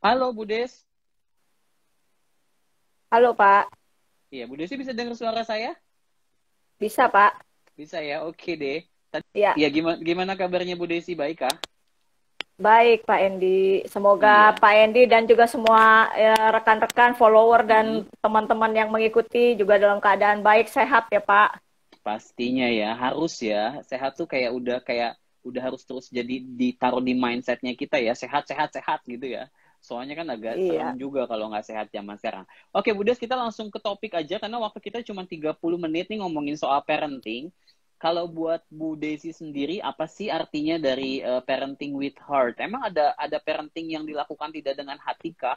Halo Bu Des. Halo Pak, Iya, Bu Desi bisa dengar suara saya? bisa Pak? Bisa ya, oke deh. Ya, Iya, gimana gimana kabarnya Bu Desi? Baik kah? baik Pak Endi. Semoga Iya. Pak Endi dan juga semua rekan-rekan, follower dan Mm-mm. teman-teman yang mengikuti juga dalam keadaan baik, sehat ya Pak. Pastinya ya, harus ya. Sehat tuh kayak udah harus terus jadi ditaruh di mindsetnya kita ya. Sehat, sehat, sehat gitu ya. Soalnya kan agak serem Iya. juga kalau nggak sehat zaman sekarang. Oke, Bu Des, kita langsung ke topik aja karena waktu kita cuma 30 menit nih ngomongin soal parenting. Kalau buat Bu Desi sendiri, apa sih artinya dari parenting with heart? Emang ada parenting yang dilakukan tidak dengan hati kah?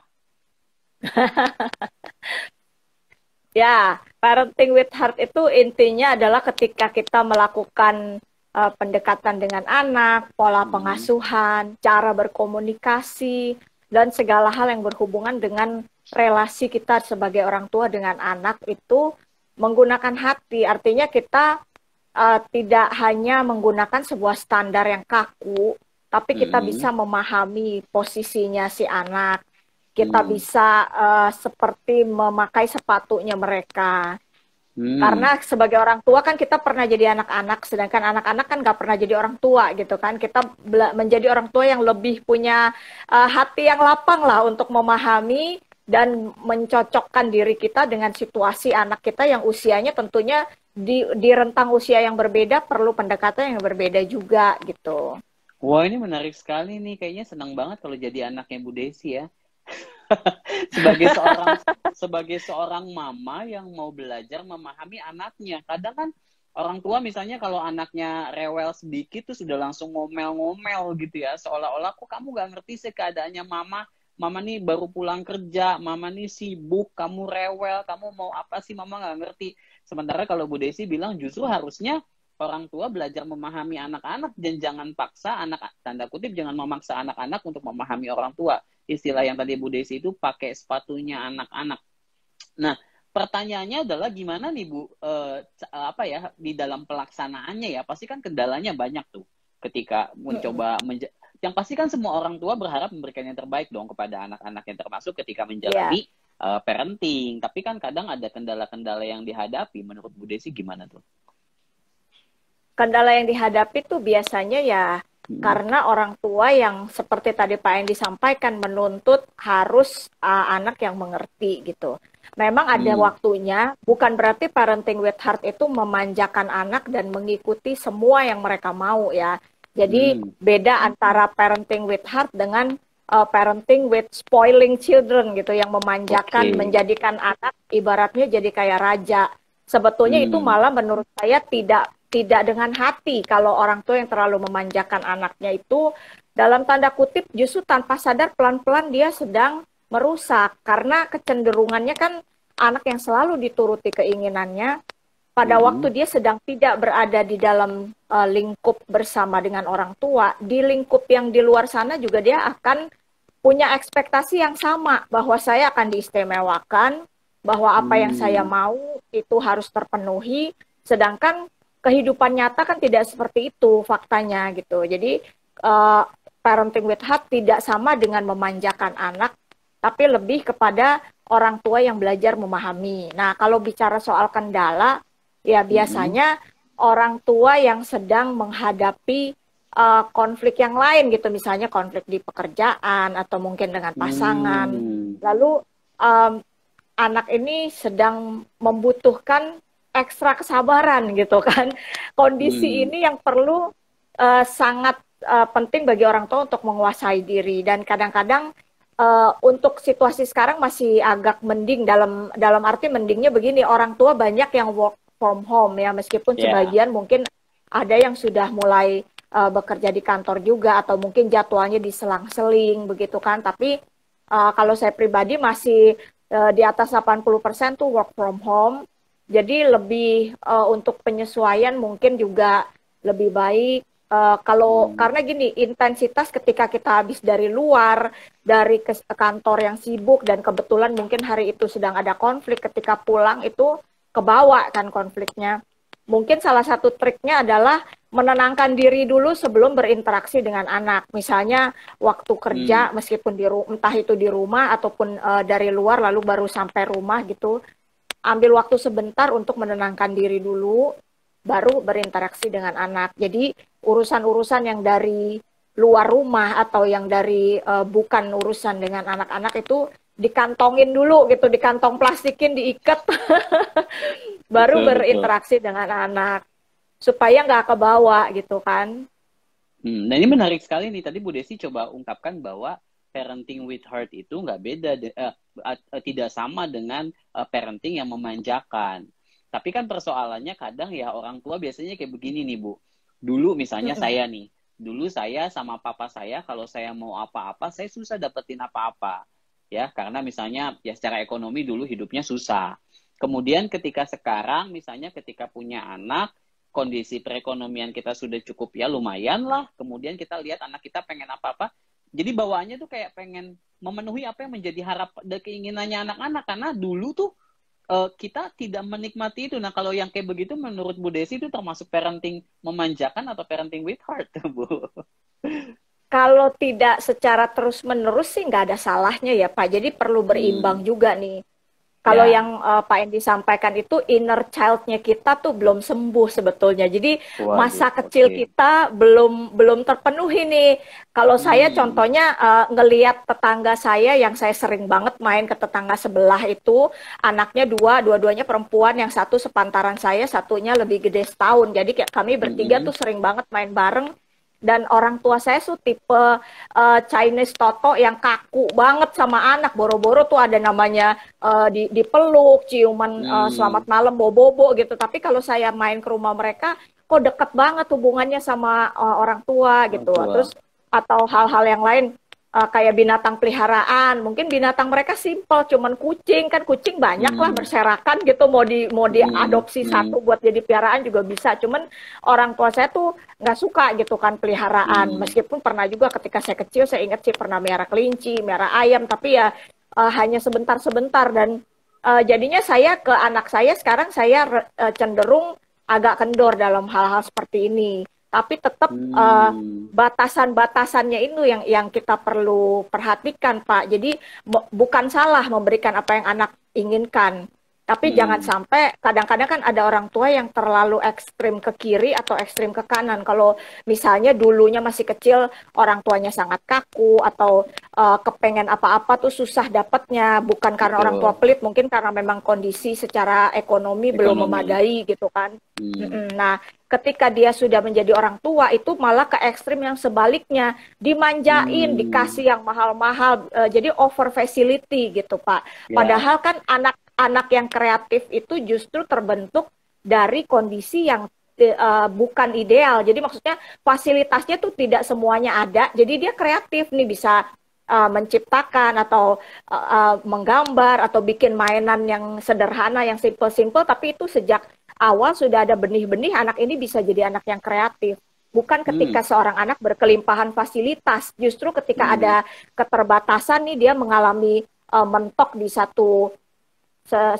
Ya, parenting with heart itu intinya adalah ketika kita melakukan pendekatan dengan anak, pola Hmm. pengasuhan, cara berkomunikasi, dan segala hal yang berhubungan dengan relasi kita sebagai orang tua dengan anak itu menggunakan hati. Artinya kita tidak hanya menggunakan sebuah standar yang kaku, tapi kita Hmm. bisa memahami posisinya si anak. Kita Hmm. bisa seperti memakai sepatunya mereka. Hmm. Karena sebagai orang tua kan kita pernah jadi anak-anak, sedangkan anak-anak kan nggak pernah jadi orang tua gitu kan. Kita menjadi orang tua yang lebih punya hati yang lapang lah untuk memahami dan mencocokkan diri kita dengan situasi anak kita yang usianya tentunya di rentang usia yang berbeda perlu pendekatan yang berbeda juga gitu. Wah, ini menarik sekali nih. Kayaknya senang banget kalau jadi anaknya Bu Desi ya. Sebagai seorang mama yang mau belajar memahami anaknya. Kadang kan orang tua misalnya kalau anaknya rewel sedikit tuh sudah langsung ngomel-ngomel gitu ya. Seolah-olah kok kamu gak ngerti sih keadaannya mama. Mama nih baru pulang kerja, mama nih sibuk, kamu rewel, kamu mau apa sih mama gak ngerti. Sementara kalau Bu Desi bilang justru harusnya orang tua belajar memahami anak-anak dan jangan paksa anak, tanda kutip jangan memaksa anak-anak untuk memahami orang tua. Istilah yang tadi Bu Desi itu pakai sepatunya anak-anak. Nah, pertanyaannya adalah gimana nih Bu, apa ya di dalam pelaksanaannya ya? Pasti kan kendalanya banyak tuh ketika mencoba yang pasti kan semua orang tua berharap memberikan yang terbaik dong kepada anak-anak yang termasuk ketika Ya, menjalani parenting. Tapi kan kadang ada kendala-kendala yang dihadapi. Menurut Bu Desi gimana tuh? kendala yang dihadapi tuh biasanya ya Hmm. karena orang tua yang seperti tadi Pak Endi sampaikan menuntut harus anak yang mengerti gitu. Memang ada Hmm. waktunya, bukan berarti parenting with heart itu memanjakan anak dan mengikuti semua yang mereka mau ya. Jadi Hmm. beda antara parenting with heart dengan parenting with spoiling children gitu yang memanjakan, Oke. menjadikan anak ibaratnya jadi kayak raja. Sebetulnya itu Hmm. malah menurut saya tidak dengan hati kalau orang tua yang terlalu memanjakan anaknya itu dalam tanda kutip justru tanpa sadar pelan-pelan dia sedang merusak karena kecenderungannya kan anak yang selalu dituruti keinginannya pada Hmm. waktu dia sedang tidak berada di dalam lingkup bersama dengan orang tua, di lingkup yang di luar sana juga dia akan punya ekspektasi yang sama bahwa saya akan diistimewakan, bahwa apa yang saya Hmm. mau itu harus terpenuhi, sedangkan kehidupan nyata kan tidak seperti itu faktanya gitu. Jadi uh, parenting with heart tidak sama dengan memanjakan anak, tapi lebih kepada orang tua yang belajar memahami. Nah, kalau bicara soal kendala, ya Hmm. biasanya orang tua yang sedang menghadapi konflik yang lain gitu, misalnya konflik di pekerjaan atau mungkin dengan pasangan. Hmm. Lalu um, anak ini sedang membutuhkan ekstra kesabaran gitu kan. Kondisi Hmm. ini yang perlu sangat penting bagi orang tua untuk menguasai diri dan kadang-kadang untuk situasi sekarang masih agak mending dalam arti mendingnya begini orang tua banyak yang work from home ya meskipun Ya. sebagian mungkin ada yang sudah mulai bekerja di kantor juga atau mungkin jadwalnya diselang-seling begitu kan tapi kalau saya pribadi masih di atas 80% tuh work from home. Jadi lebih untuk penyesuaian mungkin juga lebih baik. Kalau Hmm. karena gini intensitas ketika kita habis dari luar dari kantor yang sibuk dan kebetulan mungkin hari itu sedang ada konflik ketika pulang itu kebawa kan konfliknya. Mungkin salah satu triknya adalah menenangkan diri dulu sebelum berinteraksi dengan anak. Misalnya waktu kerja, Hmm, meskipun entah itu di rumah ataupun dari luar, lalu baru sampai rumah gitu, ambil waktu sebentar untuk menenangkan diri dulu, baru berinteraksi dengan anak. Jadi urusan-urusan yang dari luar rumah atau yang dari bukan urusan dengan anak-anak itu dikantongin dulu gitu, dikantong plastikin, diikat, baru betul betul. berinteraksi dengan anak supaya nggak kebawa gitu kan. Nah ini menarik sekali nih. Tadi Bu Desi coba ungkapkan bahwa parenting with heart itu nggak beda, tidak sama dengan parenting yang memanjakan. Tapi kan persoalannya kadang ya orang tua biasanya kayak begini nih Bu. Dulu misalnya Mm-mm. saya nih, dulu saya sama papa saya kalau saya mau apa-apa, saya susah dapetin apa-apa. Ya, karena misalnya ya secara ekonomi dulu hidupnya susah. Kemudian ketika sekarang misalnya ketika punya anak, kondisi perekonomian kita sudah cukup ya lumayan lah. Kemudian kita lihat anak kita pengen apa-apa. Jadi bawaannya tuh kayak pengen memenuhi apa yang menjadi harap dan keinginannya anak-anak. Karena dulu tuh kita tidak menikmati itu. Nah kalau yang kayak begitu menurut Bu Desi itu termasuk parenting memanjakan atau parenting with heart, Bu? Kalau tidak secara terus-menerus sih nggak ada salahnya ya Pak. Jadi perlu berimbang Hmm, juga nih. Kalau ya. yang Pak Endi sampaikan itu inner child-nya kita tuh belum sembuh sebetulnya. Jadi Waduh, masa kecil oke. kita belum belum terpenuhi nih. Kalau saya Hmm, contohnya ngeliat tetangga saya yang saya sering banget main ke tetangga sebelah itu anaknya dua-duanya perempuan, yang satu sepantaran saya, satunya lebih gede setahun. Jadi kayak kami bertiga mm-mm. tuh sering banget main bareng. Dan orang tua saya tuh tipe Chinese Toto yang kaku banget sama anak. Boro-boro tuh ada namanya dipeluk, ciuman selamat Hmm, malam, bobo-bobo gitu. Tapi kalau saya main ke rumah mereka, kok deket banget hubungannya sama orang tua orang gitu. tua. Terus atau hal-hal yang lain kayak binatang peliharaan. Mungkin binatang mereka simpel, cuman kucing kan kucing banyak lah Hmm, berserakan gitu. Mau hmm, diadopsi hmm, satu buat jadi piaraan juga bisa. Cuman orang tua saya tuh nggak suka gitu kan peliharaan. hmm. Meskipun pernah juga ketika saya kecil saya ingat sih pernah miara kelinci, miara ayam, tapi ya hanya sebentar-sebentar dan jadinya saya ke anak saya sekarang saya cenderung agak kendor dalam hal-hal seperti ini. Tapi tetap Hmm, batasan-batasannya itu yang kita perlu perhatikan, Pak. Jadi bukan salah memberikan apa yang anak inginkan, tapi jangan hmm. sampai kadang-kadang kan ada orang tua yang terlalu ekstrim ke kiri atau ekstrim ke kanan. Kalau misalnya dulunya masih kecil, orang tuanya sangat kaku atau kepengen apa-apa tuh susah dapatnya, bukan karena orang tua Betul. pelit, mungkin karena memang kondisi secara ekonomi belum Ekonomi. memadai gitu kan. Hmm. Nah, ketika dia sudah menjadi orang tua itu malah ke ekstrim yang sebaliknya, dimanjain, Hmm. dikasih yang mahal-mahal, jadi over facility gitu Pak. Ya. Padahal kan anak-anak yang kreatif itu justru terbentuk dari kondisi yang bukan ideal. Jadi maksudnya fasilitasnya tuh tidak semuanya ada. Jadi dia kreatif nih bisa menciptakan atau menggambar atau bikin mainan yang sederhana, yang simple-simple, tapi itu sejak awal sudah ada benih-benih anak ini bisa jadi anak yang kreatif. Bukan Hmm. ketika seorang anak berkelimpahan fasilitas, justru ketika Hmm. ada keterbatasan nih dia mengalami mentok di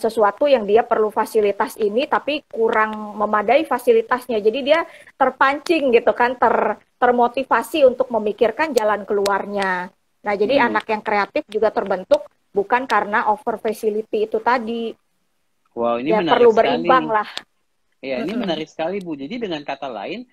sesuatu yang dia perlu fasilitas ini tapi kurang memadai fasilitasnya. Jadi dia terpancing gitu kan, termotivasi untuk memikirkan jalan keluarnya. Nah, jadi Hmm. anak yang kreatif juga terbentuk bukan karena over facility itu tadi. Wow, ini Ya menarik perlu sekali berimbang nih. lah. Ya, ini Mm-mm. menarik sekali, Bu. Jadi dengan kata lain,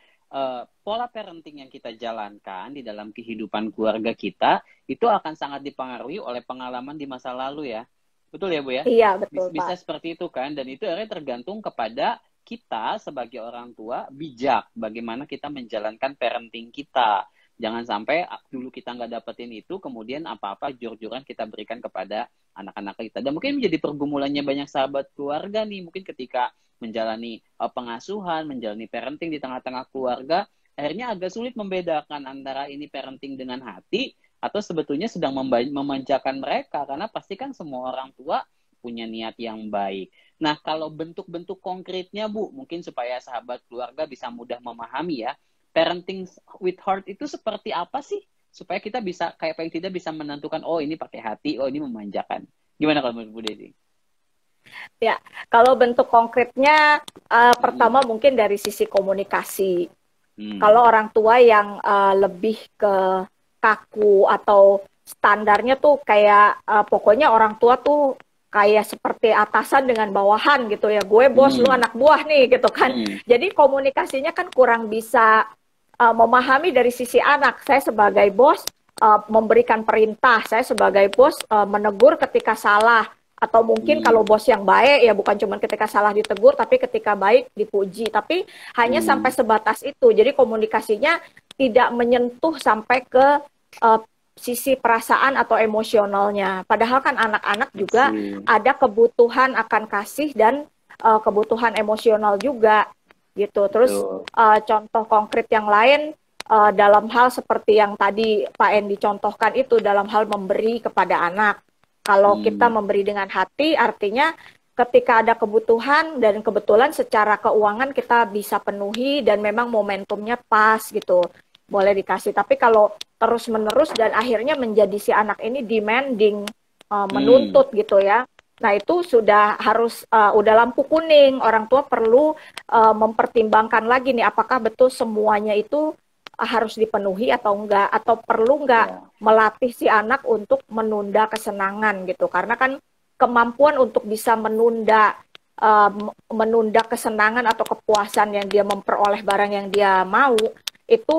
pola parenting yang kita jalankan di dalam kehidupan keluarga kita itu akan sangat dipengaruhi oleh pengalaman di masa lalu ya. Betul ya, Bu ya? Iya, betul, Bisa Pak. seperti itu kan, dan itu akhirnya tergantung kepada kita sebagai orang tua bijak bagaimana kita menjalankan parenting kita. Jangan sampai dulu kita nggak dapetin itu, kemudian apa-apa jor-joran kita berikan kepada anak-anak kita. Dan mungkin menjadi pergumulannya banyak sahabat keluarga nih, mungkin ketika menjalani pengasuhan, menjalani parenting di tengah-tengah keluarga, akhirnya agak sulit membedakan antara ini parenting dengan hati atau sebetulnya sedang memanjakan mereka, karena pasti kan semua orang tua punya niat yang baik. Nah, kalau bentuk-bentuk konkretnya, Bu, mungkin supaya sahabat keluarga bisa mudah memahami ya, parenting with heart itu seperti apa sih? Supaya kita bisa, kayak paling tidak bisa menentukan, oh ini pakai hati, oh ini memanjakan. Gimana kalau menurut Bu Desi? Ya, kalau bentuk konkretnya Mm-mm. pertama mungkin dari sisi komunikasi. Kalau orang tua yang lebih ke kaku atau standarnya tuh kayak pokoknya orang tua tuh kayak seperti atasan dengan bawahan gitu ya. Gue bos, lu Hmm. anak buah nih gitu kan. Hmm. Jadi komunikasinya kan kurang bisa memahami dari sisi anak. Saya sebagai bos memberikan perintah, saya sebagai bos menegur ketika salah. Atau mungkin kalau Hmm. bos yang baik ya bukan cuma ketika salah ditegur, tapi ketika baik dipuji. Tapi hanya sampai Hmm. sebatas itu. Jadi komunikasinya tidak menyentuh sampai ke uh, sisi perasaan atau emosionalnya. Padahal kan anak-anak I juga see. ada kebutuhan akan kasih dan kebutuhan emosional juga gitu. Terus Betul. contoh konkret yang lain dalam hal seperti yang tadi Pak Endi contohkan itu dalam hal memberi kepada anak. Kalau kita Hmm. memberi dengan hati, artinya ketika ada kebutuhan dan kebetulan secara keuangan kita bisa penuhi dan memang momentumnya pas gitu, boleh dikasih. Tapi kalau terus-menerus dan akhirnya menjadi si anak ini demanding, Hmm. menuntut gitu ya. Nah itu sudah harus, udah lampu kuning. Orang tua perlu mempertimbangkan lagi nih, apakah betul semuanya itu harus dipenuhi atau enggak, atau perlu enggak Ya. melatih si anak untuk menunda kesenangan gitu. Karena kan kemampuan untuk bisa menunda kesenangan atau kepuasan yang dia memperoleh barang yang dia mau itu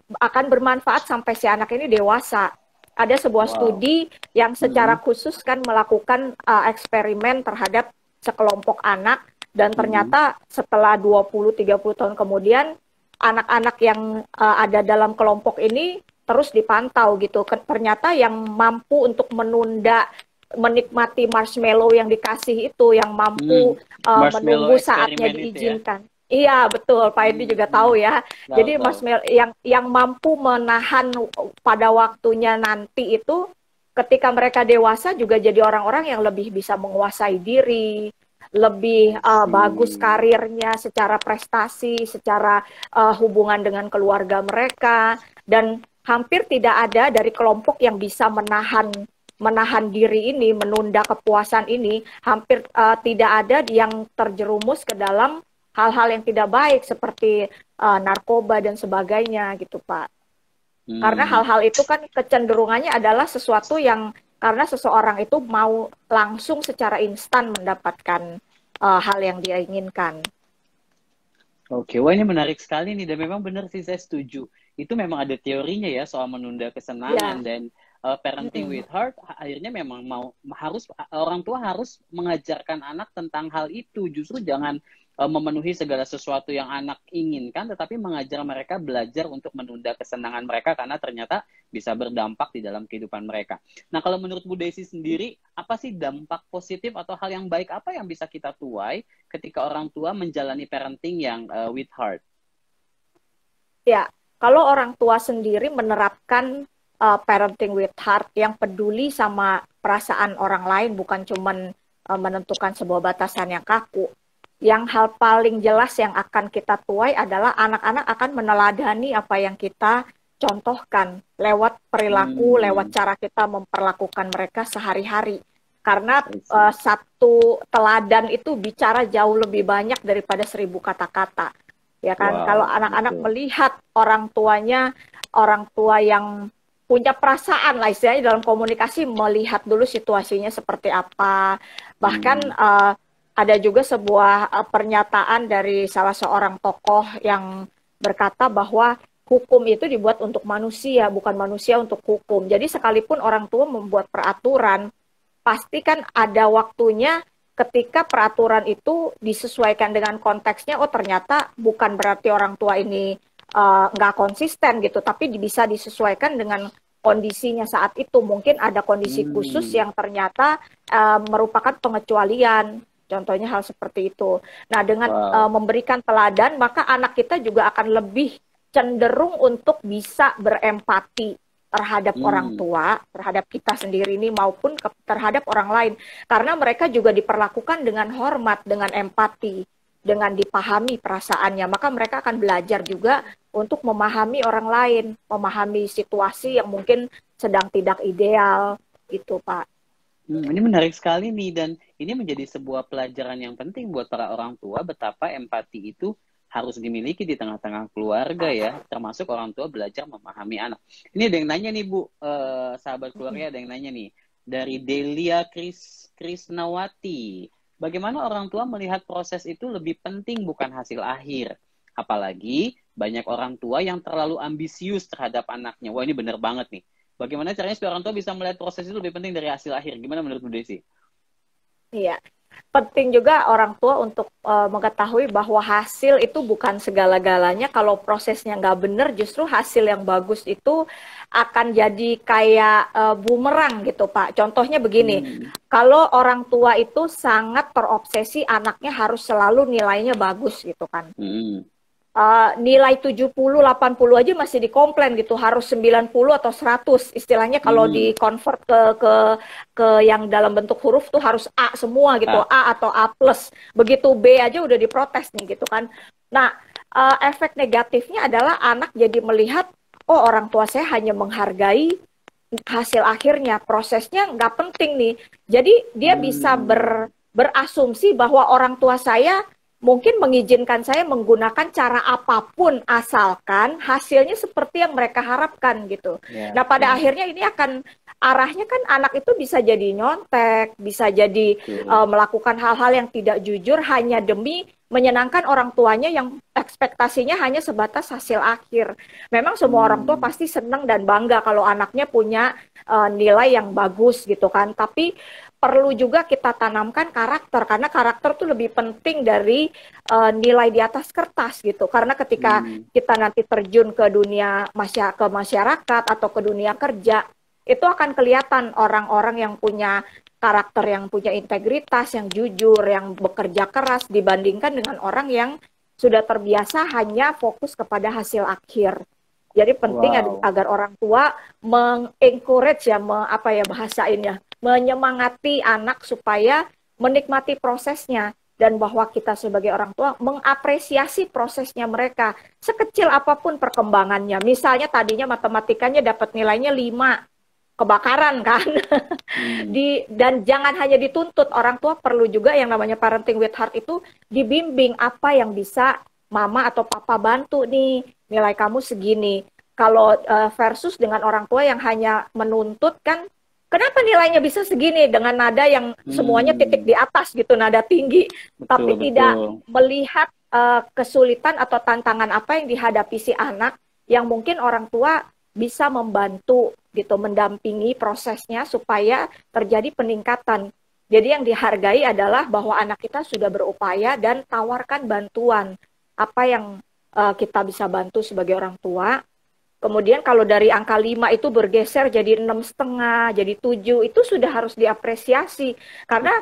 akan bermanfaat sampai si anak ini dewasa. Ada sebuah Wow. studi yang secara Hmm. khusus kan melakukan eksperimen terhadap sekelompok anak dan Hmm. ternyata setelah 20-30 tahun kemudian anak-anak yang ada dalam kelompok ini terus dipantau gitu. Ternyata yang mampu untuk menunda menikmati marshmallow yang dikasih itu, yang Hmm. mampu Marshmallow menunggu saatnya eksperimen itu ya. diizinkan. Iya, betul. Pak Edi juga Hmm. tahu ya. Tahu Jadi tahu. marshmallow yang mampu menahan pada waktunya nanti itu ketika mereka dewasa juga jadi orang-orang yang lebih bisa menguasai diri, lebih I bagus see. karirnya secara prestasi, secara hubungan dengan keluarga mereka, dan hampir tidak ada dari kelompok yang bisa menahan diri ini, menunda kepuasan ini, hampir tidak ada yang terjerumus ke dalam hal-hal yang tidak baik seperti narkoba dan sebagainya gitu Pak. Karena Hmm. hal-hal itu kan kecenderungannya adalah sesuatu yang karena seseorang itu mau langsung secara instan mendapatkan hal yang dia inginkan. Oke, wah ini menarik sekali nih dan memang benar sih saya setuju. Itu memang ada teorinya ya soal menunda kesenangan Ya, dan parenting mm-mm. with heart akhirnya memang harus orang tua harus mengajarkan anak tentang hal itu. Justru jangan memenuhi segala sesuatu yang anak inginkan, tetapi mengajar mereka belajar untuk menunda kesenangan mereka karena ternyata bisa berdampak di dalam kehidupan mereka. Nah, kalau menurut Bu Desi sendiri, apa sih dampak positif atau hal yang baik apa yang bisa kita tuai ketika orang tua menjalani parenting yang with heart? Ya, kalau orang tua sendiri menerapkan parenting with heart yang peduli sama perasaan orang lain, bukan cuman menentukan sebuah batasan yang kaku. Yang hal paling jelas yang akan kita tuai adalah anak-anak akan meneladani apa yang kita contohkan lewat perilaku, lewat Hmm, cara kita memperlakukan mereka sehari-hari. Karena I see. satu teladan itu bicara jauh lebih banyak daripada 1000 kata-kata. Ya kan, kalau Wow, anak-anak betul. melihat orang tuanya, orang tua yang punya perasaan lah istilahnya dalam komunikasi, melihat dulu situasinya seperti apa. Bahkan Hmm. ada juga sebuah pernyataan dari salah seorang tokoh yang berkata bahwa hukum itu dibuat untuk manusia, bukan manusia untuk hukum. Jadi sekalipun orang tua membuat peraturan, pasti kan ada waktunya ketika peraturan itu disesuaikan dengan konteksnya. Oh ternyata bukan berarti orang tua ini nggak konsisten gitu, tapi bisa disesuaikan dengan kondisinya saat itu. Mungkin ada kondisi khusus Hmm. yang ternyata merupakan pengecualian. Contohnya hal seperti itu. Nah, dengan Wow. memberikan teladan, maka anak kita juga akan lebih cenderung untuk bisa berempati terhadap orang Hmm. tua, terhadap kita sendiri ini maupun terhadap orang lain. Karena mereka juga diperlakukan dengan hormat, dengan empati, dengan dipahami perasaannya. Maka mereka akan belajar juga untuk memahami orang lain, memahami situasi yang mungkin sedang tidak ideal, gitu Pak. Ini menarik sekali nih dan ini menjadi sebuah pelajaran yang penting buat para orang tua betapa empati itu harus dimiliki di tengah-tengah keluarga ya, termasuk orang tua belajar memahami anak. Ini ada yang nanya nih Bu, sahabat keluarga ada yang nanya nih, dari Delia Krisnawati. Bagaimana orang tua melihat proses itu lebih penting bukan hasil akhir? Apalagi banyak orang tua yang terlalu ambisius terhadap anaknya. Wah, ini benar banget nih. Bagaimana caranya supaya orang tua bisa melihat proses itu lebih penting dari hasil akhir? Gimana menurut Bu Desi? Iya, penting juga orang tua untuk mengetahui bahwa hasil itu bukan segala-galanya. Kalau prosesnya nggak benar, justru hasil yang bagus itu akan jadi kayak bumerang gitu, Pak. Contohnya begini, kalau orang tua itu sangat terobsesi anaknya harus selalu nilainya bagus gitu kan. Nilai 70, 80 aja masih dikomplain gitu, harus 90 atau 100. Istilahnya kalau di-convert ke yang dalam bentuk huruf tuh harus A semua gitu, A atau A+. Begitu B aja udah diprotes nih gitu kan. Nah, efek negatifnya adalah anak jadi melihat, oh orang tua saya hanya menghargai hasil akhirnya, prosesnya nggak penting nih. Jadi dia bisa berasumsi bahwa orang tua saya mungkin mengizinkan saya menggunakan cara apapun asalkan hasilnya seperti yang mereka harapkan gitu. Nah pada akhirnya ini akan arahnya kan anak itu bisa jadi nyontek, bisa jadi melakukan hal-hal yang tidak jujur hanya demi menyenangkan orang tuanya yang ekspektasinya hanya sebatas hasil akhir. Memang semua orang tua pasti senang dan bangga kalau anaknya punya nilai yang bagus gitu kan. Tapi perlu juga kita tanamkan karakter, karena karakter itu lebih penting dari nilai di atas kertas gitu. Karena ketika kita nanti terjun ke dunia masyarakat atau ke dunia kerja, itu akan kelihatan orang-orang yang punya karakter, yang punya integritas, yang jujur, yang bekerja keras dibandingkan dengan orang yang sudah terbiasa hanya fokus kepada hasil akhir. Jadi penting agar orang tua mengencourage ya, bahasainnya, menyemangati anak supaya menikmati prosesnya, dan bahwa kita sebagai orang tua mengapresiasi prosesnya mereka sekecil apapun perkembangannya. Misalnya tadinya matematikanya dapat nilainya 5, kebakaran kan. Dan jangan hanya dituntut, orang tua perlu juga yang namanya parenting with heart itu dibimbing apa yang bisa mama atau papa bantu nih, nilai kamu segini. Kalau versus dengan orang tua yang hanya menuntut kan, kenapa nilainya bisa segini dengan nada yang semuanya titik di atas gitu, nada tinggi, tapi tidak melihat kesulitan atau tantangan apa yang dihadapi si anak, yang mungkin orang tua bisa membantu gitu, mendampingi prosesnya supaya terjadi peningkatan. Jadi yang dihargai adalah bahwa anak kita sudah berupaya dan tawarkan bantuan apa yang kita bisa bantu sebagai orang tua. Kemudian kalau dari angka 5 itu bergeser jadi 6,5, jadi 7, itu sudah harus diapresiasi. Karena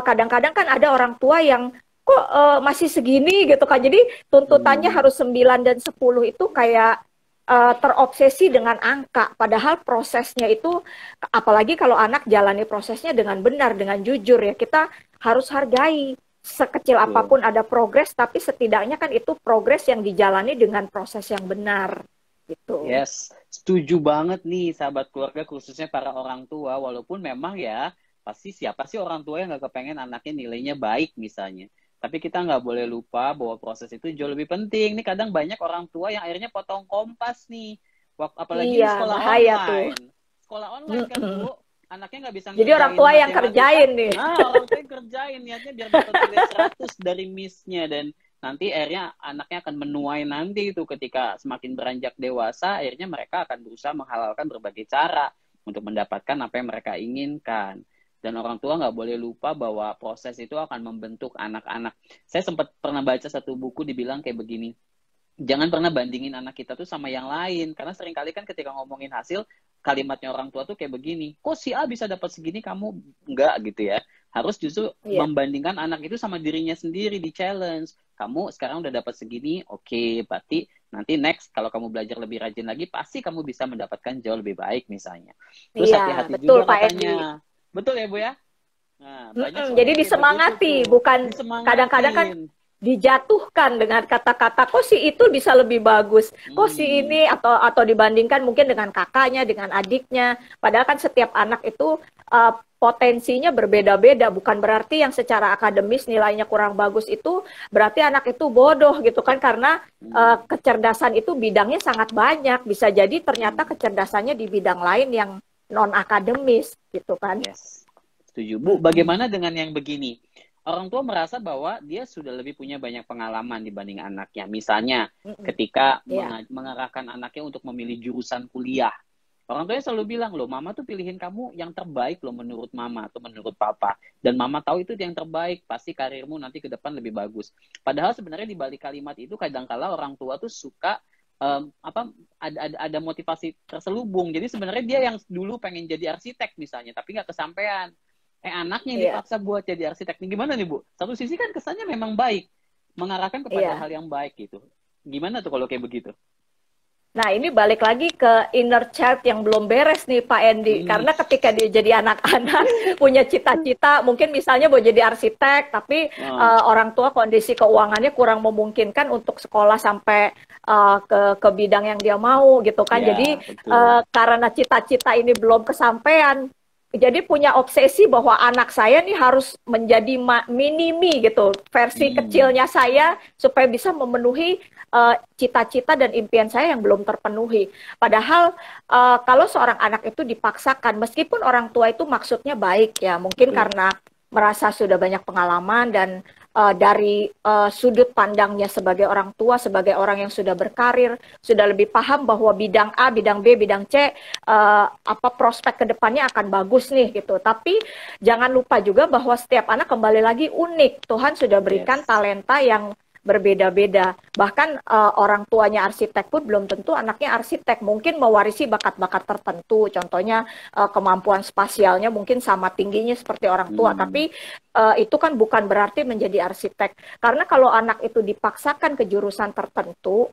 kadang-kadang kan ada orang tua yang kok masih segini gitu kan. Jadi tuntutannya harus 9 dan 10, itu kayak terobsesi dengan angka. Padahal prosesnya itu, apalagi kalau anak jalani prosesnya dengan benar, dengan jujur ya, kita harus hargai. Sekecil apapun ada progres, tapi setidaknya kan itu progres yang dijalani dengan proses yang benar. Gitu. Yes, setuju banget nih sahabat keluarga, khususnya para orang tua. Walaupun memang ya, pasti siapa sih orang tua yang nggak kepengen anaknya nilainya baik misalnya. Tapi kita nggak boleh lupa bahwa proses itu jauh lebih penting. Nih kadang banyak orang tua yang akhirnya potong kompas nih. Apalagi di sekolah online. Sekolah online kan Bu, anaknya nggak bisa jadi orang tua yang kerjain nih. Nah, orang tua yang kerjain, niatnya biar dapat nilai 100 dari miss-nya. Dan nanti akhirnya anaknya akan menuai nanti itu ketika semakin beranjak dewasa, akhirnya mereka akan berusaha menghalalkan berbagai cara untuk mendapatkan apa yang mereka inginkan. Dan orang tua nggak boleh lupa bahwa proses itu akan membentuk anak-anak. Saya sempat pernah baca satu buku dibilang kayak begini, jangan pernah bandingin anak kita tuh sama yang lain, karena seringkali kan ketika ngomongin hasil, kalimatnya orang tua tuh kayak begini, kok si A bisa dapat segini kamu enggak gitu ya. Harus justru membandingkan anak itu sama dirinya sendiri, di challenge. Kamu sekarang udah dapat segini, oke, berarti nanti next kalau kamu belajar lebih rajin lagi, pasti kamu bisa mendapatkan jauh lebih baik misalnya. Terus hati-hati juga katanya. Betul ya Bu ya? Nah, jadi disemangati, bukan kadang-kadang kan dijatuhkan dengan kata-kata kok si itu bisa lebih bagus, kok si ini, atau dibandingkan mungkin dengan kakaknya, dengan adiknya. Padahal kan setiap anak itu potensinya berbeda-beda. Bukan berarti yang secara akademis nilainya kurang bagus itu berarti anak itu bodoh gitu kan, karena kecerdasan itu bidangnya sangat banyak. Bisa jadi ternyata kecerdasannya di bidang lain yang non akademis gitu kan. Yes, setuju. Bu, bagaimana dengan yang begini? Orang tua merasa bahwa dia sudah lebih punya banyak pengalaman dibanding anaknya. Misalnya, ketika mengarahkan anaknya untuk memilih jurusan kuliah. Orang tuanya selalu bilang, loh, mama tuh pilihin kamu yang terbaik loh menurut mama atau menurut papa. Dan mama tahu itu yang terbaik, pasti karirmu nanti ke depan lebih bagus. Padahal sebenarnya di balik kalimat itu kadangkala orang tua tuh suka ada motivasi terselubung. Jadi sebenarnya dia yang dulu pengen jadi arsitek misalnya, tapi nggak kesampaian. Anaknya yang dipaksa buat jadi arsitek. Ini gimana nih, Bu? Satu sisi kan kesannya memang baik, mengarahkan kepada hal yang baik gitu. Gimana tuh kalau kayak begitu? Nah, ini balik lagi ke inner child yang belum beres nih, Pak Endi. Karena ketika dia jadi anak-anak, punya cita-cita, mungkin misalnya mau jadi arsitek, tapi orang tua kondisi keuangannya kurang memungkinkan untuk sekolah sampai ke bidang yang dia mau, gitu kan. Jadi, karena cita-cita ini belum kesampaian, jadi punya obsesi bahwa anak saya nih harus menjadi mini-me gitu, versi kecilnya saya, supaya bisa memenuhi cita-cita dan impian saya yang belum terpenuhi. Padahal kalau seorang anak itu dipaksakan, meskipun orang tua itu maksudnya baik ya, mungkin karena merasa sudah banyak pengalaman dan dari sudut pandangnya sebagai orang tua, sebagai orang yang sudah berkarir, sudah lebih paham bahwa bidang A, bidang B, bidang C, prospek kedepannya akan bagus nih gitu. Tapi jangan lupa juga bahwa setiap anak kembali lagi unik. Tuhan sudah berikan talenta yang berbeda-beda. Bahkan orang tuanya arsitek pun belum tentu anaknya arsitek. Mungkin mewarisi bakat-bakat tertentu. Contohnya kemampuan spasialnya mungkin sama tingginya seperti orang tua. Tapi itu kan bukan berarti menjadi arsitek. Karena kalau anak itu dipaksakan ke jurusan tertentu,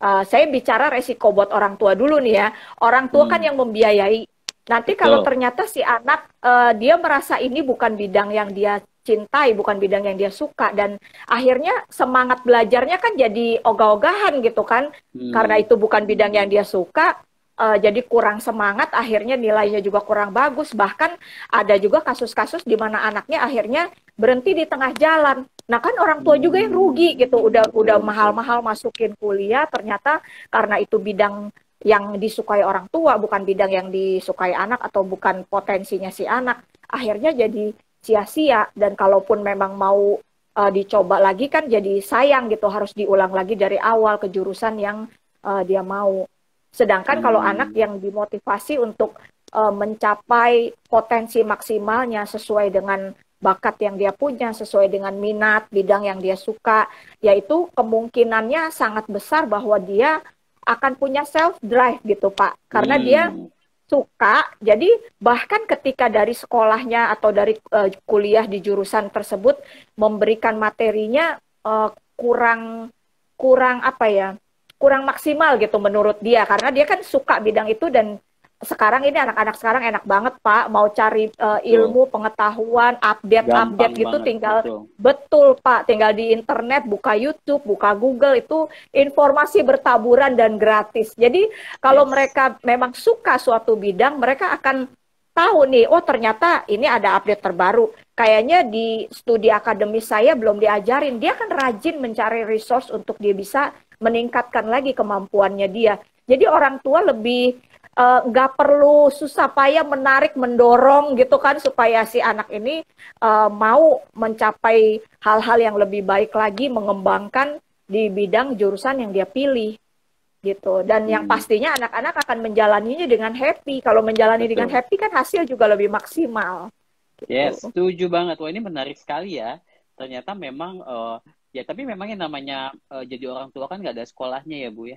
saya bicara resiko buat orang tua dulu nih ya. Orang tua kan yang membiayai. Nanti kalau ternyata si anak dia merasa ini bukan bidang yang dia cintai, bukan bidang yang dia suka, dan akhirnya semangat belajarnya kan jadi ogah-ogahan gitu kan, karena itu bukan bidang yang dia suka, jadi kurang semangat, akhirnya nilainya juga kurang bagus. Bahkan ada juga kasus-kasus di mana anaknya akhirnya berhenti di tengah jalan. Nah kan orang tua juga yang rugi gitu, udah mahal-mahal masukin kuliah, ternyata karena itu bidang yang disukai orang tua, bukan bidang yang disukai anak atau bukan potensinya si anak, akhirnya jadi sia-sia. Dan kalaupun memang mau dicoba lagi kan jadi sayang gitu, harus diulang lagi dari awal ke jurusan yang dia mau. Sedangkan kalau anak yang dimotivasi untuk mencapai potensi maksimalnya sesuai dengan bakat yang dia punya, sesuai dengan minat, bidang yang dia suka, yaitu kemungkinannya sangat besar bahwa dia akan punya self-drive gitu, Pak. Karena dia suka, jadi bahkan ketika dari sekolahnya atau dari kuliah di jurusan tersebut memberikan materinya kurang maksimal gitu menurut dia, karena dia kan suka bidang itu. Dan sekarang ini anak-anak sekarang enak banget Pak, mau cari ilmu, pengetahuan, update gitu banget, tinggal betul Pak, tinggal di internet, buka YouTube, buka Google, itu informasi bertaburan dan gratis. Jadi kalau mereka memang suka suatu bidang, mereka akan tahu nih, oh ternyata ini ada update terbaru. Kayaknya di studi akademis saya belum diajarin. Dia kan rajin mencari resource untuk dia bisa meningkatkan lagi kemampuannya dia. Jadi orang tua lebih nggak perlu susah payah menarik, mendorong gitu kan, supaya si anak ini mau mencapai hal-hal yang lebih baik lagi, mengembangkan di bidang jurusan yang dia pilih gitu. Dan yang pastinya anak-anak akan menjalaninya dengan happy. Kalau menjalani dengan happy kan hasil juga lebih maksimal gitu. Yes, setuju banget. Wah, ini menarik sekali ya. Ternyata memang ya, tapi memang yang namanya jadi orang tua kan nggak ada sekolahnya ya Bu ya.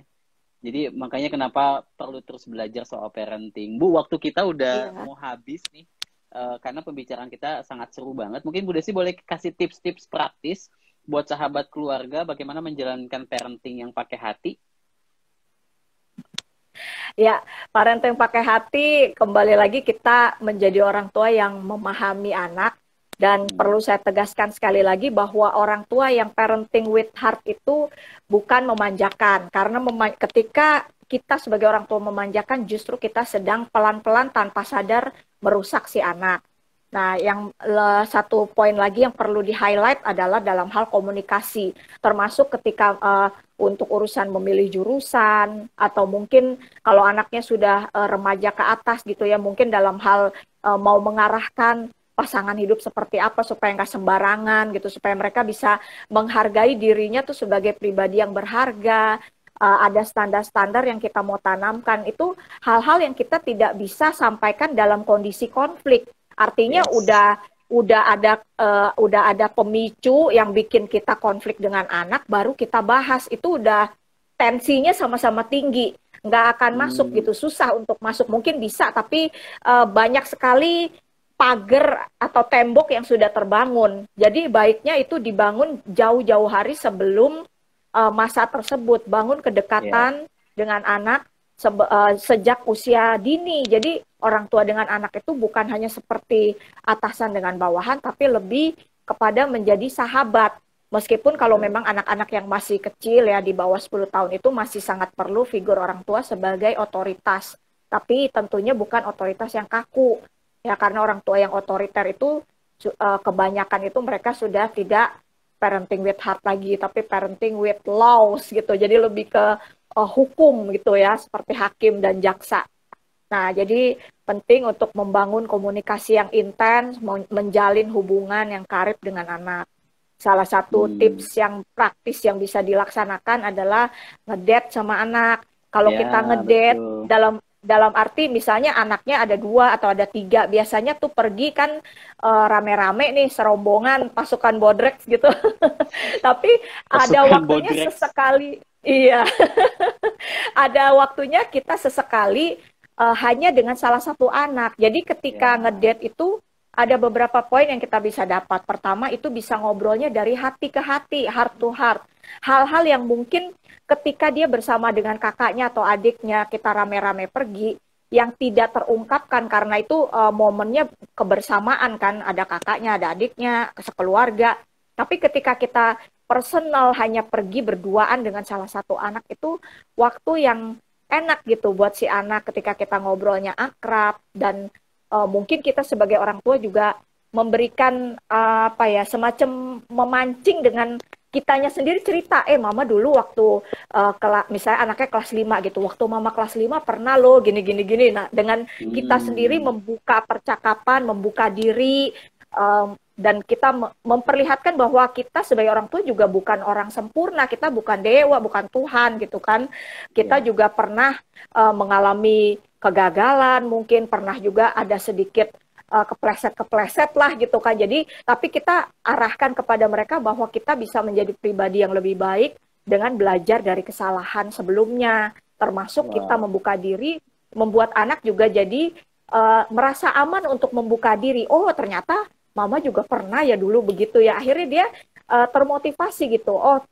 Jadi makanya kenapa perlu terus belajar soal parenting. Bu, waktu kita udah mau habis nih, karena pembicaraan kita sangat seru banget. Mungkin Bu Desi boleh kasih tips-tips praktis buat sahabat keluarga bagaimana menjalankan parenting yang pakai hati. Ya, parenting pakai hati, kembali lagi kita menjadi orang tua yang memahami anak. Dan perlu saya tegaskan sekali lagi bahwa orang tua yang parenting with heart itu bukan memanjakan. Karena ketika kita sebagai orang tua memanjakan, justru kita sedang pelan-pelan tanpa sadar merusak si anak. Nah, yang satu poin lagi yang perlu di-highlight adalah dalam hal komunikasi, termasuk ketika untuk urusan memilih jurusan, atau mungkin kalau anaknya sudah remaja ke atas gitu ya, mungkin dalam hal mau mengarahkan pasangan hidup seperti apa supaya nggak sembarangan gitu, supaya mereka bisa menghargai dirinya tuh sebagai pribadi yang berharga. Ada standar-standar yang kita mau tanamkan, itu hal-hal yang kita tidak bisa sampaikan dalam kondisi konflik. Artinya Yes. udah ada pemicu yang bikin kita konflik dengan anak, baru kita bahas. Itu udah tensinya sama-sama tinggi, nggak akan masuk Hmm, gitu, susah untuk masuk. Mungkin bisa, tapi banyak sekali pagar atau tembok yang sudah terbangun. Jadi baiknya itu dibangun jauh-jauh hari sebelum masa tersebut, bangun ya. kedekatan dengan anak sejak usia dini. Jadi orang tua dengan anak itu bukan hanya seperti atasan dengan bawahan, tapi lebih kepada menjadi sahabat. Meskipun kalau Betul. memang anak-anak yang masih kecil ya di bawah 10 tahun itu masih sangat perlu figur orang tua sebagai otoritas. Tapi tentunya bukan otoritas yang kaku. Ya karena orang tua yang otoriter itu kebanyakan itu mereka sudah tidak parenting with heart lagi, tapi parenting with laws gitu. Jadi lebih ke hukum gitu ya, seperti hakim dan jaksa. Nah, jadi penting untuk membangun komunikasi yang intens, menjalin hubungan yang karib dengan anak. Salah satu Hmm, tips yang praktis yang bisa dilaksanakan adalah ngedate sama anak. Kalau ya, kita ngedate betul. dalam dalam arti misalnya anaknya ada 2 atau ada 3, biasanya tuh pergi kan rame-rame nih serombongan pasukan bodrek gitu. Tapi ada Pasukan waktunya Bodrex. sesekali, iya, ada waktunya kita sesekali hanya dengan salah satu anak. Jadi ketika Ya, ngedate itu ada beberapa poin yang kita bisa dapat. Pertama itu bisa ngobrolnya dari hati ke hati, heart to heart. Hal-hal yang mungkin ketika dia bersama dengan kakaknya atau adiknya kita rame-rame pergi yang tidak terungkapkan karena itu momennya kebersamaan kan, ada kakaknya, ada adiknya, sekeluarga. Tapi ketika kita personal hanya pergi berduaan dengan salah satu anak, itu waktu yang enak gitu buat si anak ketika kita ngobrolnya akrab. Dan mungkin kita sebagai orang tua juga memberikan apa ya, semacam memancing dengan kitanya sendiri cerita, mama dulu waktu misalnya anaknya kelas 5 gitu, waktu mama kelas 5 pernah lo gini gini gini. Nah, dengan kita sendiri hmm, membuka percakapan, membuka diri, dan kita memperlihatkan bahwa kita sebagai orang tua juga bukan orang sempurna, kita bukan dewa, bukan Tuhan gitu kan. Kita ya, juga pernah mengalami kegagalan, mungkin pernah juga ada sedikit kepleset-kepleset lah gitu kan. Jadi, tapi kita arahkan kepada mereka bahwa kita bisa menjadi pribadi yang lebih baik dengan belajar dari kesalahan sebelumnya, termasuk kita wow. membuka diri, membuat anak juga jadi merasa aman untuk membuka diri. Oh, ternyata mama juga pernah ya dulu begitu ya. Akhirnya dia termotivasi gitu. Oh,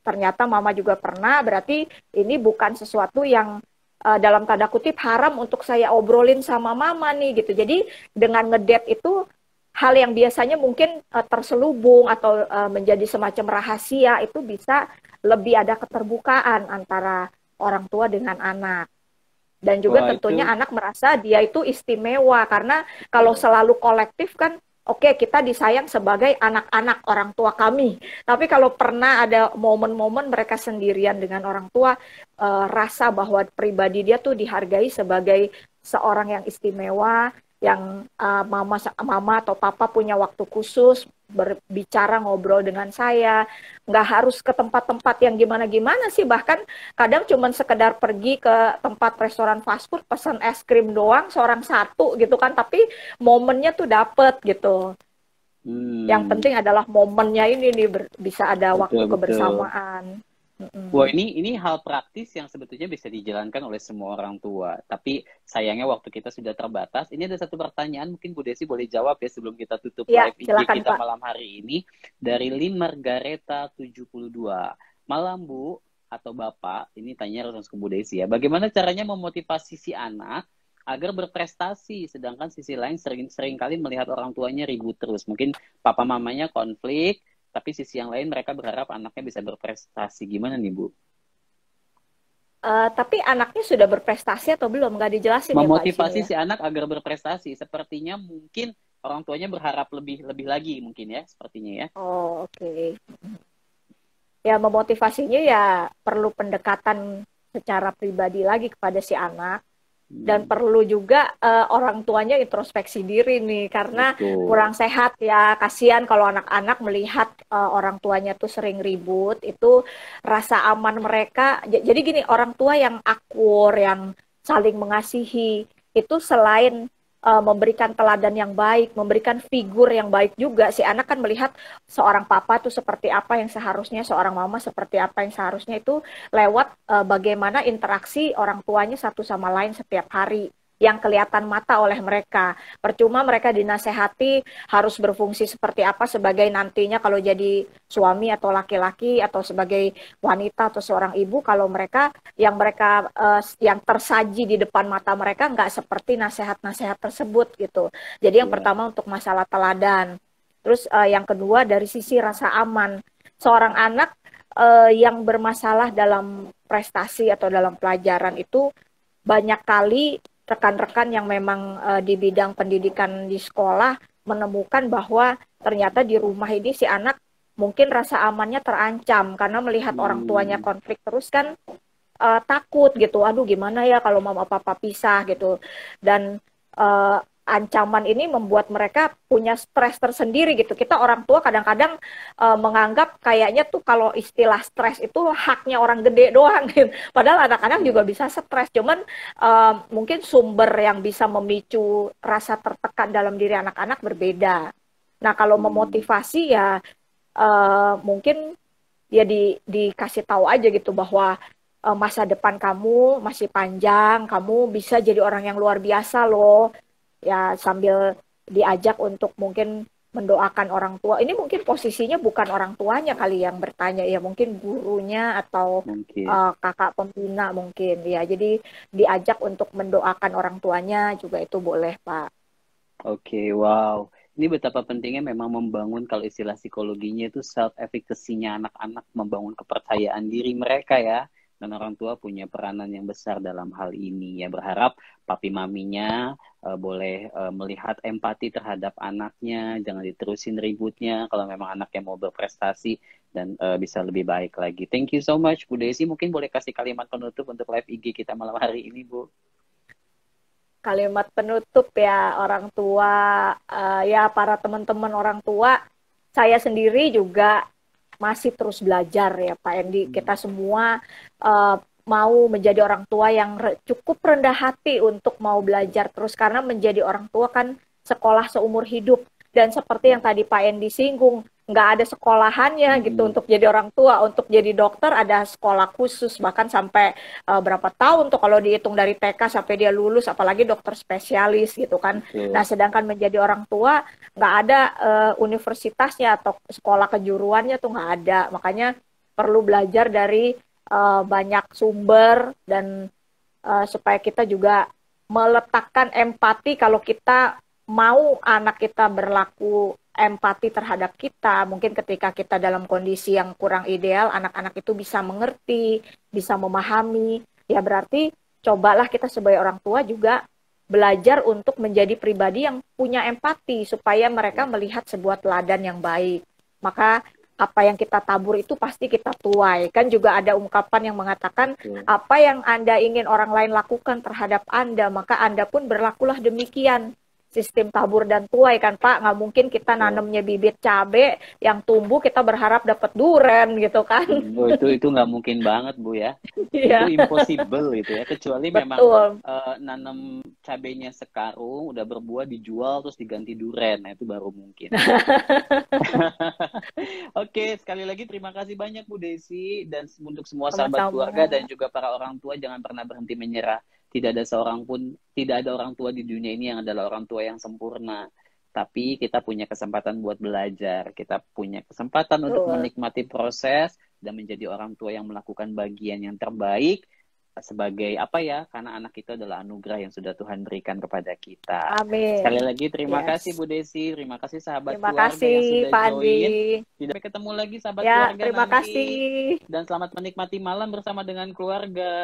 ternyata mama juga pernah, berarti ini bukan sesuatu yang dalam tanda kutip haram untuk saya obrolin sama mama nih gitu. Jadi dengan ngedate itu hal yang biasanya mungkin terselubung atau menjadi semacam rahasia itu bisa lebih ada keterbukaan antara orang tua dengan anak. Dan juga Wah, itu tentunya anak merasa dia itu istimewa karena kalau betul. selalu kolektif kan oke, kita disayang sebagai anak-anak orang tua kami. Tapi kalau pernah ada momen-momen mereka sendirian dengan orang tua, rasa bahwa pribadi dia tuh dihargai sebagai seorang yang istimewa, yang mama atau papa punya waktu khusus berbicara ngobrol dengan saya, nggak harus ke tempat-tempat yang gimana-gimana sih, bahkan kadang cuman sekedar pergi ke tempat restoran fast food pesan es krim doang seorang satu gitu kan, tapi momennya tuh dapet gitu. Yang Hmm, penting adalah momennya ini nih bisa ada waktu betul betul. kebersamaan. Wah, Mm-mm. ini hal praktis yang sebetulnya bisa dijalankan oleh semua orang tua. Tapi sayangnya waktu kita sudah terbatas. Ini ada satu pertanyaan, mungkin Bu Desi boleh jawab ya sebelum kita tutup Ya, live IG silakan kita Pak. malam hari ini. Dari Lim Margareta 72. Malam Bu atau Bapak, ini tanya langsung ke Bu Desi ya. Bagaimana caranya memotivasi si anak agar berprestasi, sedangkan sisi lain sering kali melihat orang tuanya ribut terus. Mungkin papa mamanya konflik, tapi sisi yang lain mereka berharap anaknya bisa berprestasi. Gimana nih, Bu? Tapi anaknya sudah berprestasi atau belum? Nggak dijelasin ya Pak di sini Memotivasi ya. si anak agar berprestasi. Sepertinya mungkin orang tuanya berharap lebih lagi mungkin ya, sepertinya ya. Oh, oke. Ya, memotivasinya ya perlu pendekatan secara pribadi lagi kepada si anak. Dan perlu juga orang tuanya introspeksi diri nih, karena Betul. kurang sehat ya. Kasihan kalau anak-anak melihat orang tuanya tuh sering ribut, itu rasa aman mereka. Jadi gini, orang tua yang akur, yang saling mengasihi, itu selain memberikan teladan yang baik, memberikan figur yang baik juga, si anak kan melihat seorang papa tuh seperti apa yang seharusnya, seorang mama seperti apa yang seharusnya, itu lewat bagaimana interaksi orang tuanya satu sama lain setiap hari yang kelihatan mata oleh mereka. Percuma mereka dinasehati harus berfungsi seperti apa sebagai nantinya kalau jadi suami atau laki-laki atau sebagai wanita atau seorang ibu, kalau mereka yang tersaji di depan mata mereka nggak seperti nasihat-nasihat tersebut gitu. Jadi yang pertama untuk masalah teladan. Terus yang kedua dari sisi rasa aman. Seorang anak yang bermasalah dalam prestasi atau dalam pelajaran itu banyak kali rekan-rekan yang memang di bidang pendidikan di sekolah menemukan bahwa ternyata di rumah ini si anak mungkin rasa amannya terancam karena melihat orang tuanya konflik terus kan, takut gitu. Aduh gimana ya kalau mama papa pisah gitu. Dan ancaman ini membuat mereka punya stres tersendiri gitu. Kita orang tua kadang-kadang menganggap kayaknya tuh kalau istilah stres itu haknya orang gede doang gitu. Padahal anak-anak juga bisa stres. Cuman mungkin sumber yang bisa memicu rasa tertekan dalam diri anak-anak berbeda. Nah kalau memotivasi ya mungkin ya dikasih tahu aja gitu bahwa masa depan kamu masih panjang, kamu bisa jadi orang yang luar biasa loh. Ya sambil diajak untuk mungkin mendoakan orang tua. Ini mungkin posisinya bukan orang tuanya kali yang bertanya, ya mungkin gurunya atau kakak pembina mungkin. Ya jadi diajak untuk mendoakan orang tuanya juga itu boleh, Pak. Oke, wow. Ini betapa pentingnya memang membangun, kalau istilah psikologinya itu self-efficacy-nya anak-anak, membangun kepercayaan diri mereka ya. Dan orang tua punya peranan yang besar dalam hal ini. Ya berharap papi maminya boleh melihat empati terhadap anaknya, jangan diterusin ributnya kalau memang anaknya mau berprestasi dan bisa lebih baik lagi. Thank you so much, Bu Desi. Mungkin boleh kasih kalimat penutup untuk live IG kita malam hari ini, Bu. Kalimat penutup ya orang tua, ya para teman-teman orang tua, saya sendiri juga masih terus belajar ya Pak Endi. Kita semua mau menjadi orang tua yang cukup rendah hati untuk mau belajar terus, karena menjadi orang tua kan sekolah seumur hidup. Dan seperti yang tadi Pak Endi singgung, nggak ada sekolahannya gitu untuk jadi orang tua. Untuk jadi dokter ada sekolah khusus, bahkan sampai berapa tahun tuh kalau dihitung dari TK sampai dia lulus, apalagi dokter spesialis gitu kan. Nah sedangkan menjadi orang tua nggak ada universitasnya atau sekolah kejuruannya tuh nggak ada. Makanya perlu belajar dari banyak sumber dan supaya kita juga meletakkan empati. Kalau kita mau anak kita berlaku empati terhadap kita, mungkin ketika kita dalam kondisi yang kurang ideal, anak-anak itu bisa mengerti, bisa memahami, ya berarti cobalah kita sebagai orang tua juga belajar untuk menjadi pribadi yang punya empati, supaya mereka melihat sebuah teladan yang baik. Maka apa yang kita tabur itu pasti kita tuai. Kan juga ada ungkapan yang mengatakan, apa yang Anda ingin orang lain lakukan terhadap Anda, maka Anda pun berlakulah demikian. Sistem tabur dan tuai kan Pak, nggak mungkin kita nanamnya bibit cabe yang tumbuh kita berharap dapat duren gitu kan. Itu nggak mungkin banget Bu ya. Itu impossible gitu ya, kecuali memang nanam cabenya sekarung udah berbuah dijual terus diganti duren, nah itu baru mungkin. Oke, sekali lagi terima kasih banyak Bu Desi, dan untuk semua sahabat keluarga dan juga para orang tua, jangan pernah berhenti menyerah. Tidak ada orang tua di dunia ini yang adalah orang tua yang sempurna. Tapi kita punya kesempatan buat belajar. Kita punya kesempatan untuk menikmati proses dan menjadi orang tua yang melakukan bagian yang terbaik sebagai apa ya? Karena anak itu adalah anugerah yang sudah Tuhan berikan kepada kita. Amin. Sekali lagi terima kasih Bu Desi, terima kasih sahabat keluarga yang sudah Pak join. Tidak ketemu lagi sahabat keluarga terima nanti. Kasih. Dan selamat menikmati malam bersama dengan keluarga.